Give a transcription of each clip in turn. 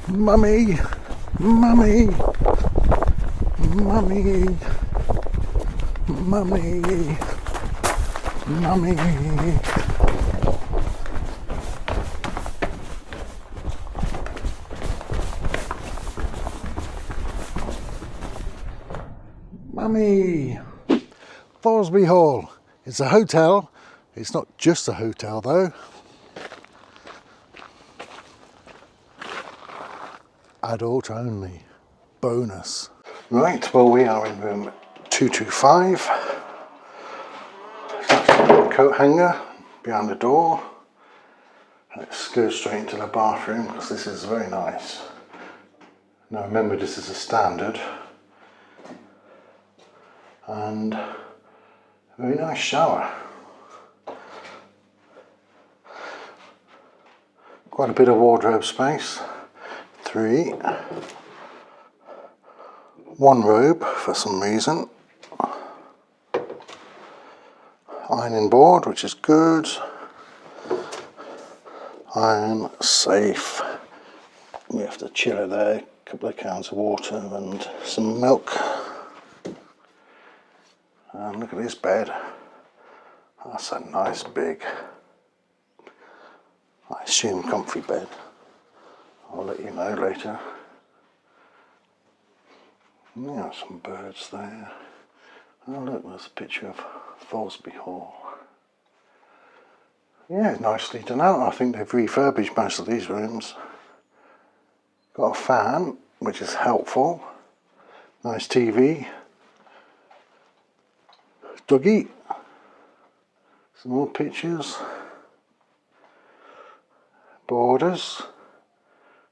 Mummy! Mummy! Mummy! Mummy! Mummy! Mummy! Thoresby Hall. It's a hotel. It's not just a hotel though. Adult only. Bonus. Right, well we are in room 225. That's the coat hanger behind the door. Let's go straight into the bathroom because this is very nice. Now remember, this is a standard. And a very nice shower. Quite a bit of wardrobe space. 3. 1 robe for some reason. Ironing board, which is good. Iron safe. We have the chiller there, a couple of cans of water and some milk. And look at this bed. That's a nice big, I assume comfy bed. I'll let you know later. Yeah, some birds there. Oh look, there's a picture of Thoresby Hall. Yeah, nicely done out. I think they've refurbished most of these rooms. Got a fan, which is helpful. Nice TV. Dougie. Some more pictures. Borders.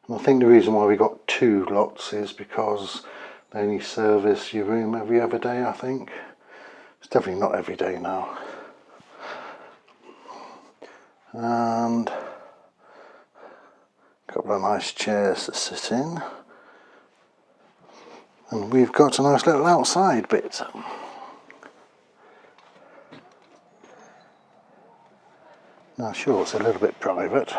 And I think the reason why we got 2 lots is because they only service your room every other day, I think. It's definitely not every day now. And a couple of nice chairs to sit in. And we've got a nice little outside bit. Now sure, it's a little bit private.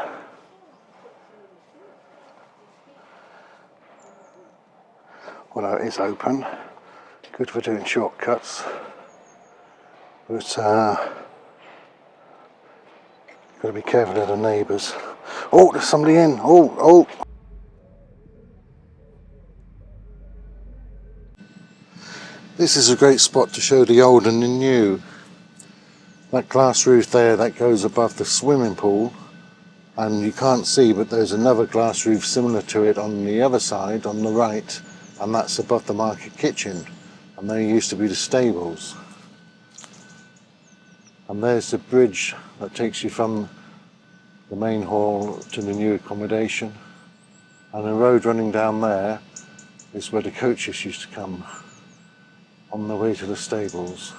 Although it is open. Good for doing shortcuts. But got to be careful of the neighbours. Oh, there's somebody in. Oh. This is a great spot to show the old and the new. That glass roof there, that goes above the swimming pool. And you can't see, but there's another glass roof similar to it on the other side, on the right. And that's above the market kitchen. And there used to be the stables. And there's the bridge that takes you from the main hall to the new accommodation. And the road running down there is where the coaches used to come on the way to the stables.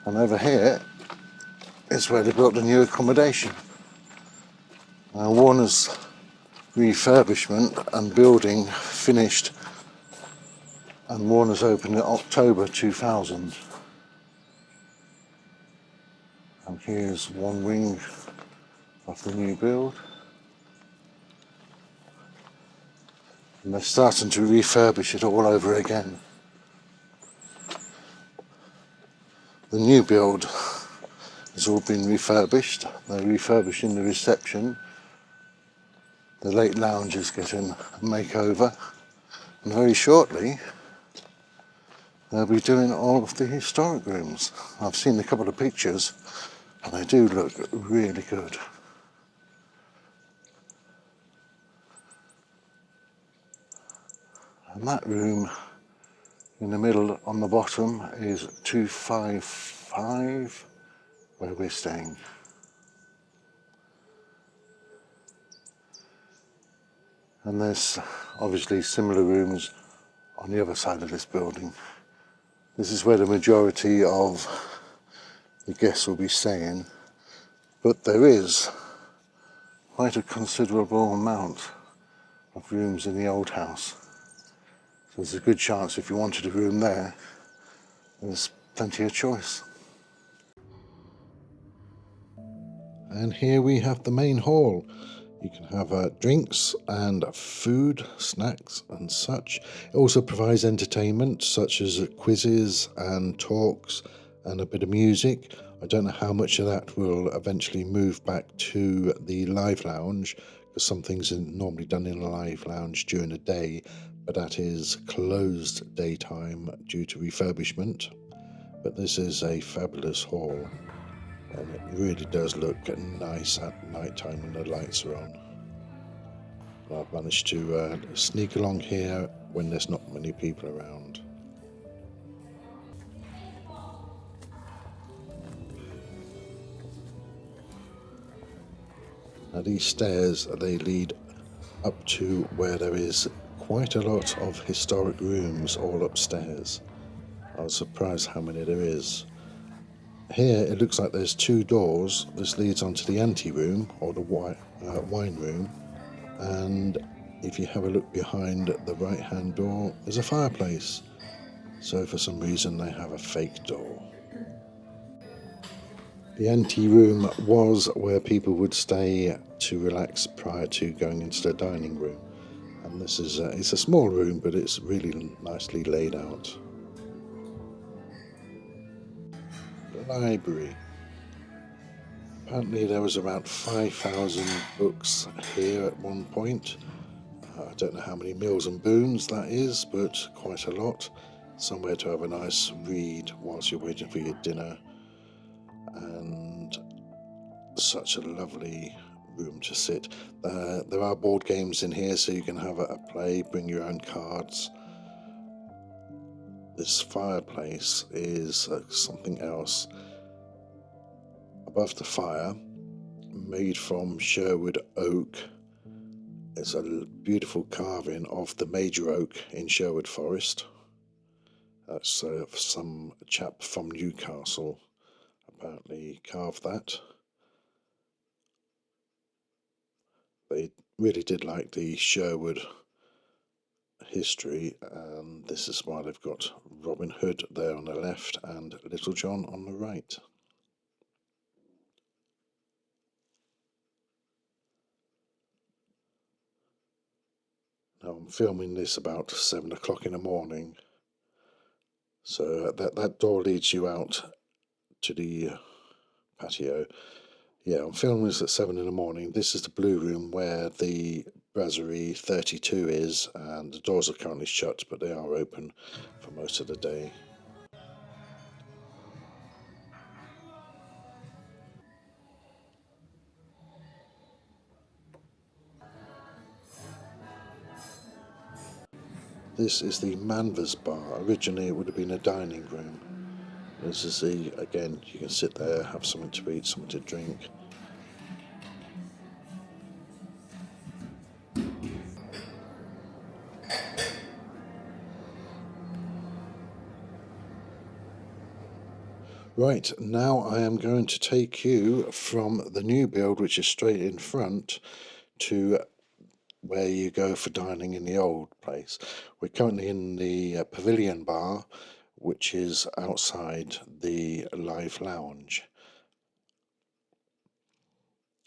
And over here is where they built the new accommodation. Now Warner's refurbishment and building finished, and Warner's opened in October 2000. And here's one wing of the new build. And they're starting to refurbish it all over again. The new build has all been refurbished. They're refurbishing the reception. The late lounge is getting a makeover. And very shortly, they'll be doing all of the historic rooms. I've seen a couple of pictures and they do look really good. And that room in the middle on the bottom is 255, where we're staying. And there's obviously similar rooms on the other side of this building. This is where the majority of the guests will be staying, but there is quite a considerable amount of rooms in the old house. So there's a good chance if you wanted a room there, there's plenty of choice. And here we have the main hall. You can have drinks and food, snacks and such. It also provides entertainment such as quizzes and talks and a bit of music. I don't know how much of that will eventually move back to the live lounge, because some things are normally done in a live lounge during the day, but that is closed daytime due to refurbishment. But this is a fabulous hall, and it really does look nice at night time when the lights are on. I've managed to sneak along here when there's not many people around. Now these stairs, they lead up to where there is quite a lot of historic rooms all upstairs. I was surprised how many there is. Here it looks like there's two doors. This leads onto the ante-room or the wine room, and if you have a look behind the right hand door, there's a fireplace. So for some reason they have a fake door. The ante-room was where people would stay to relax prior to going into the dining room. And this is it's a small room, but it's really nicely laid out. The library. Apparently there was about 5,000 books here at one point. I don't know how many meals and boons that is, but quite a lot. Somewhere to have a nice read whilst you're waiting for your dinner. And such a lovely room to sit. There are board games in here, so you can have a play, bring your own cards. This fireplace is something else. Above the fire, made from Sherwood oak, it's a beautiful carving of the major oak in Sherwood Forest. That's some chap from Newcastle apparently carved that. They really did like the Sherwood history, and this is why they've got Robin Hood there on the left and Little John on the right. Now I'm filming this about 7 o'clock in the morning, so that door leads you out to the patio. Yeah, I'm filming this at 7 in the morning. This is the blue room where the Brasserie 32 is, and the doors are currently shut, but they are open for most of the day. This is the Manvers Bar. Originally it would have been a dining room. This is again, you can sit there, have something to eat, something to drink. Right, now I am going to take you from the new build, which is straight in front, to where you go for dining in the old place. We're currently in the Pavilion Bar, which is outside the live lounge.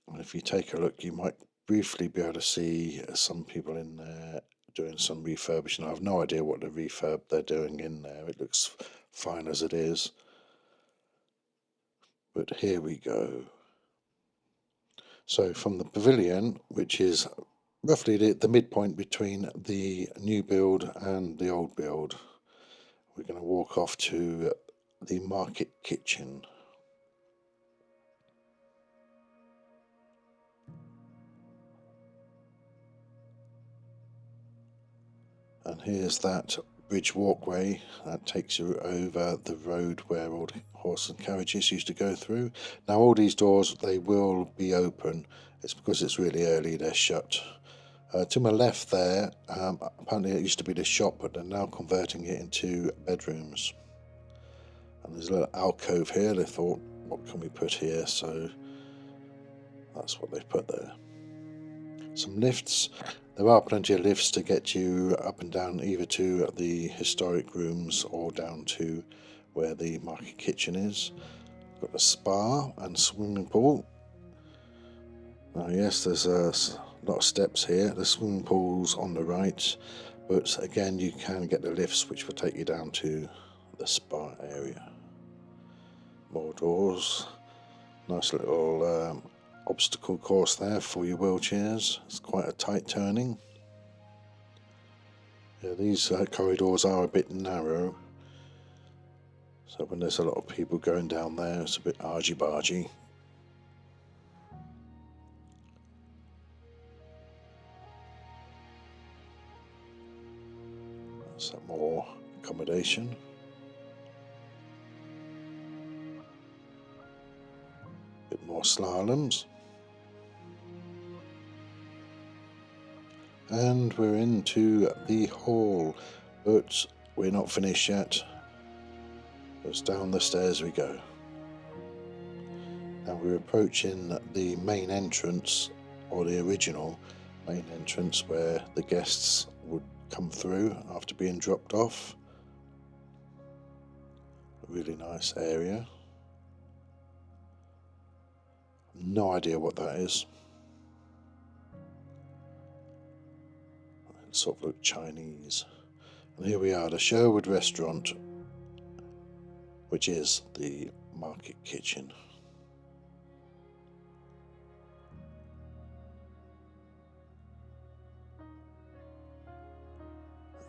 And if you take a look, you might briefly be able to see some people in there doing some refurbishing. I have no idea what the refurb they're doing in there. It looks fine as it is. But here we go. So from the pavilion, which is roughly the midpoint between the new build and the old build, we're going to walk off to the market kitchen. And here's that bridge walkway that takes you over the road where all the horse and carriages used to go through. Now all these doors, they will be open. It's because it's really early, they're shut. To my left there, apparently it used to be the shop, but they're now converting it into bedrooms. And there's a little alcove here. They thought, what can we put here? So that's what they've put there. Some lifts. There are plenty of lifts to get you up and down, either to the historic rooms or down to where the market kitchen is. Got a spa and swimming pool. Now yes, there's a lot of steps here. The swimming pool's on the right, but again you can get the lifts which will take you down to the spa area. More doors. Nice little obstacle course there for your wheelchairs. It's quite a tight turning. Yeah, these corridors are a bit narrow, so when there's a lot of people going down there, it's a bit argy-bargy. Some more accommodation. Bit more slaloms. And we're into the hall, but we're not finished yet. Just down the stairs we go. Now we're approaching the main entrance, or the original main entrance, where the guests would come through after being dropped off. A really nice area. No idea what that is. It sort of looked Chinese. And here we are, the Sherwood restaurant, which is the market kitchen.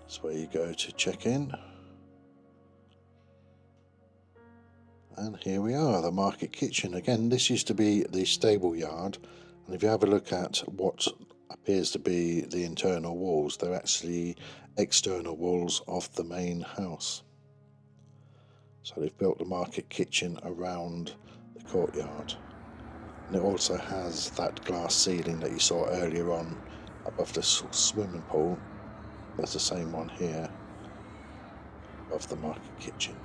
That's where you go to check in. And here we are, the market kitchen. Again, this used to be the stable yard, and if you have a look at what appears to be the internal walls, they're actually external walls of the main house. So they've built the market kitchen around the courtyard. And it also has that glass ceiling that you saw earlier on above the swimming pool. There's the same one here above the market kitchen.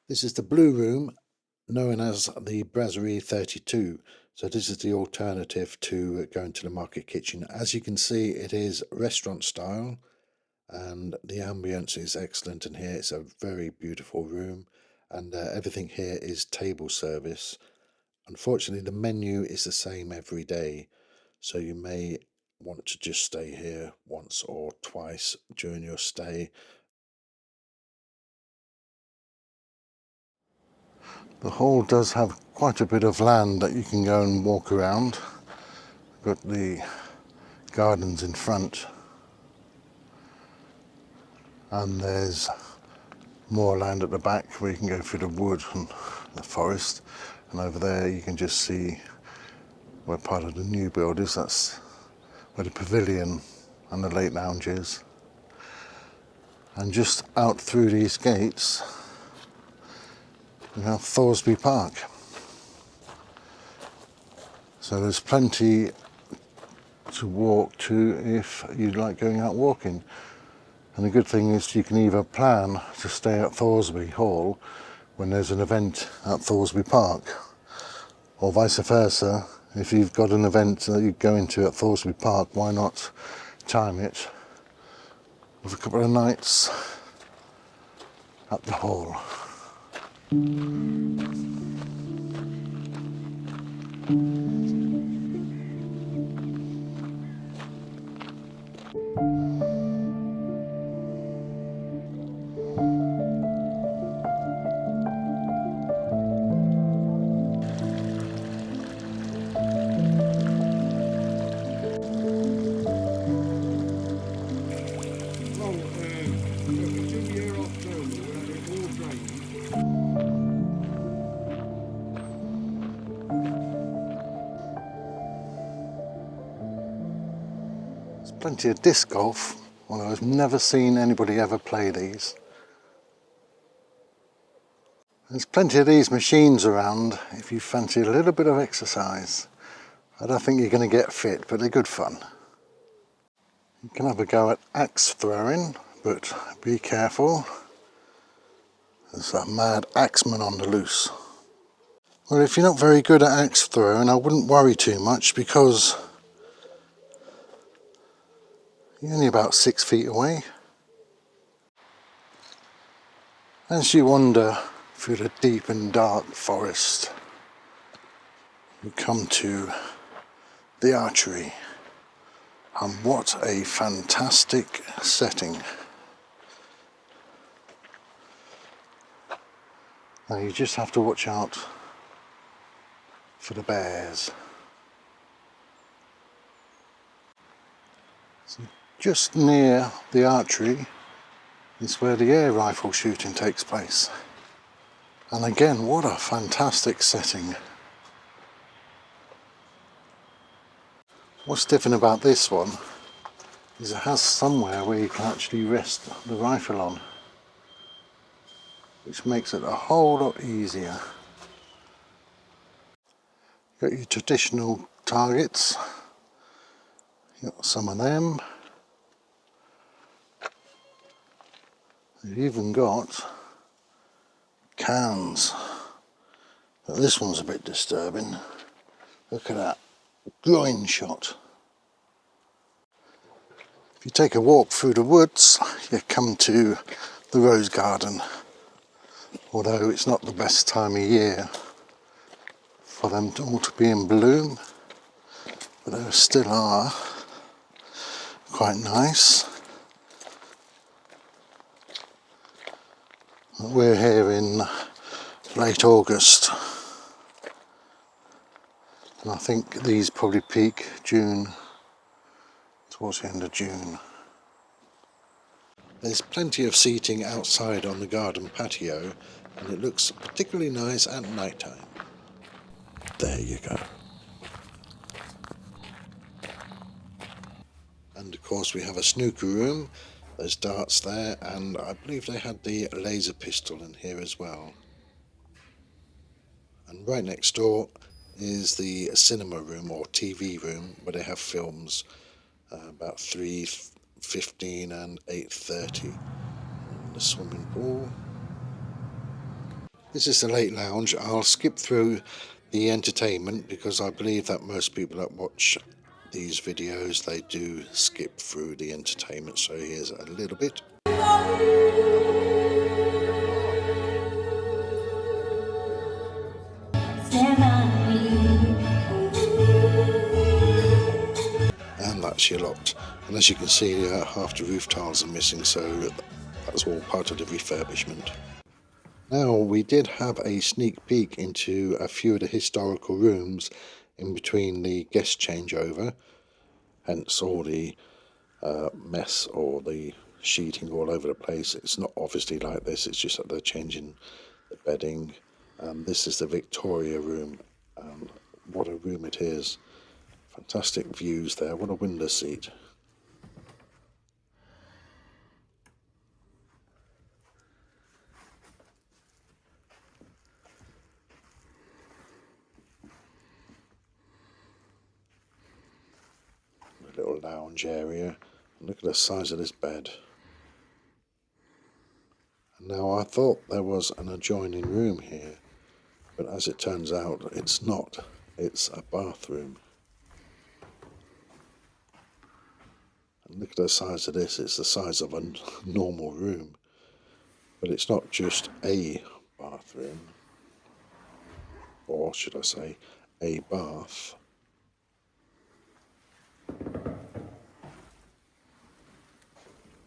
This is the blue room, known as the Brasserie 32. So this is the alternative to going to the market kitchen. As you can see, it is restaurant style, and the ambience is excellent in here. It's a very beautiful room, and everything here is table service. Unfortunately, the menu is the same every day, so you may want to just stay here once or twice during your stay. The hall does have quite a bit of land that you can go and walk around. Got the gardens in front, and there's more land at the back where you can go through the wood and the forest, and over there you can just see where part of the new build is. That's where the pavilion and the late lounge is. And just out through these gates we have Thoresby Park. So there's plenty to walk to if you like going out walking. And the good thing is you can either plan to stay at Thoresby Hall when there's an event at Thoresby Park, or vice versa. If you've got an event that you go into at Thoresby Park, why not time it with a couple of nights at the hall. Plenty of disc golf, although I've never seen anybody ever play these. There's plenty of these machines around if you fancy a little bit of exercise. I don't think you're going to get fit, but they're good fun. You can have a go at axe throwing, but be careful. There's a mad axeman on the loose. Well, if you're not very good at axe throwing, I wouldn't worry too much because you're only about 6 feet away. As you wander through the deep and dark forest, you come to the archery. And what a fantastic setting. Now you just have to watch out for the bears. So just near the archery is where the air rifle shooting takes place. And again, what a fantastic setting. What's different about this one is it has somewhere where you can actually rest the rifle on, which makes it a whole lot easier. Got your traditional targets, got some of them. You've even got cans, but this one's a bit disturbing. Look at that groin shot. If you take a walk through the woods, you come to the rose garden. Although it's not the best time of year for them all to be in bloom, but they still are quite nice. We're here in late August, and I think these probably peak June, towards the end of June. There's plenty of seating outside on the garden patio, and it looks particularly nice at night time. There you go. And of course we have a snooker room. There's darts there, and I believe they had the laser pistol in here as well. And right next door is the cinema room or TV room where they have films about 3:15 and 8:30. And the swimming pool. This is the late lounge. I'll skip through the entertainment because I believe that most people that watch these videos, they do skip through the entertainment. So here's a little bit. And that's your lot. And as you can see, half the roof tiles are missing, so that's all part of the refurbishment. Now, we did have a sneak peek into a few of the historical rooms in between the guest changeover, hence all the mess or the sheeting all over the place. It's not obviously like this, it's just that they're changing the bedding. This is the Victoria room. What a room it is. Fantastic views there, what a window seat. A little lounge area. Look at the size of this bed. And now I thought there was an adjoining room here, but as it turns out it's not. It's a bathroom. And look at the size of this. It's the size of a normal room. But it's not just a bathroom, or should I say a bath.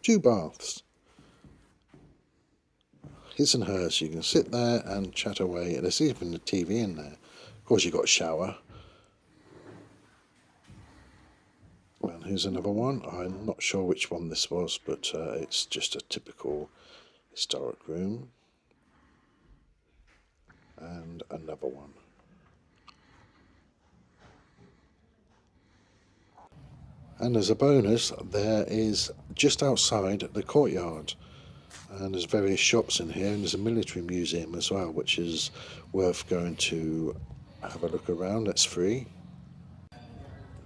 Two baths. His and hers. You can sit there and chat away. There's even a TV in there. Of course you've got a shower. And here's another one. I'm not sure which one this was, but it's just a typical historic room. And another one. And as a bonus, there is just outside the courtyard, and there's various shops in here, and there's a military museum as well, which is worth going to have a look around. That's free.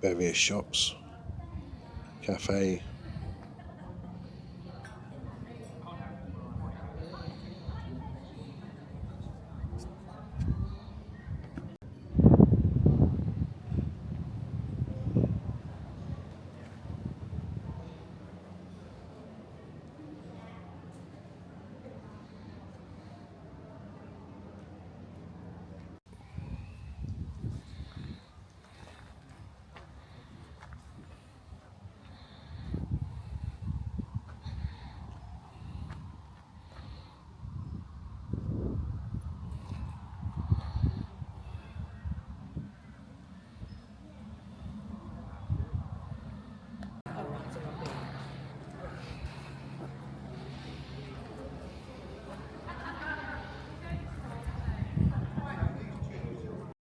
Various shops, cafe,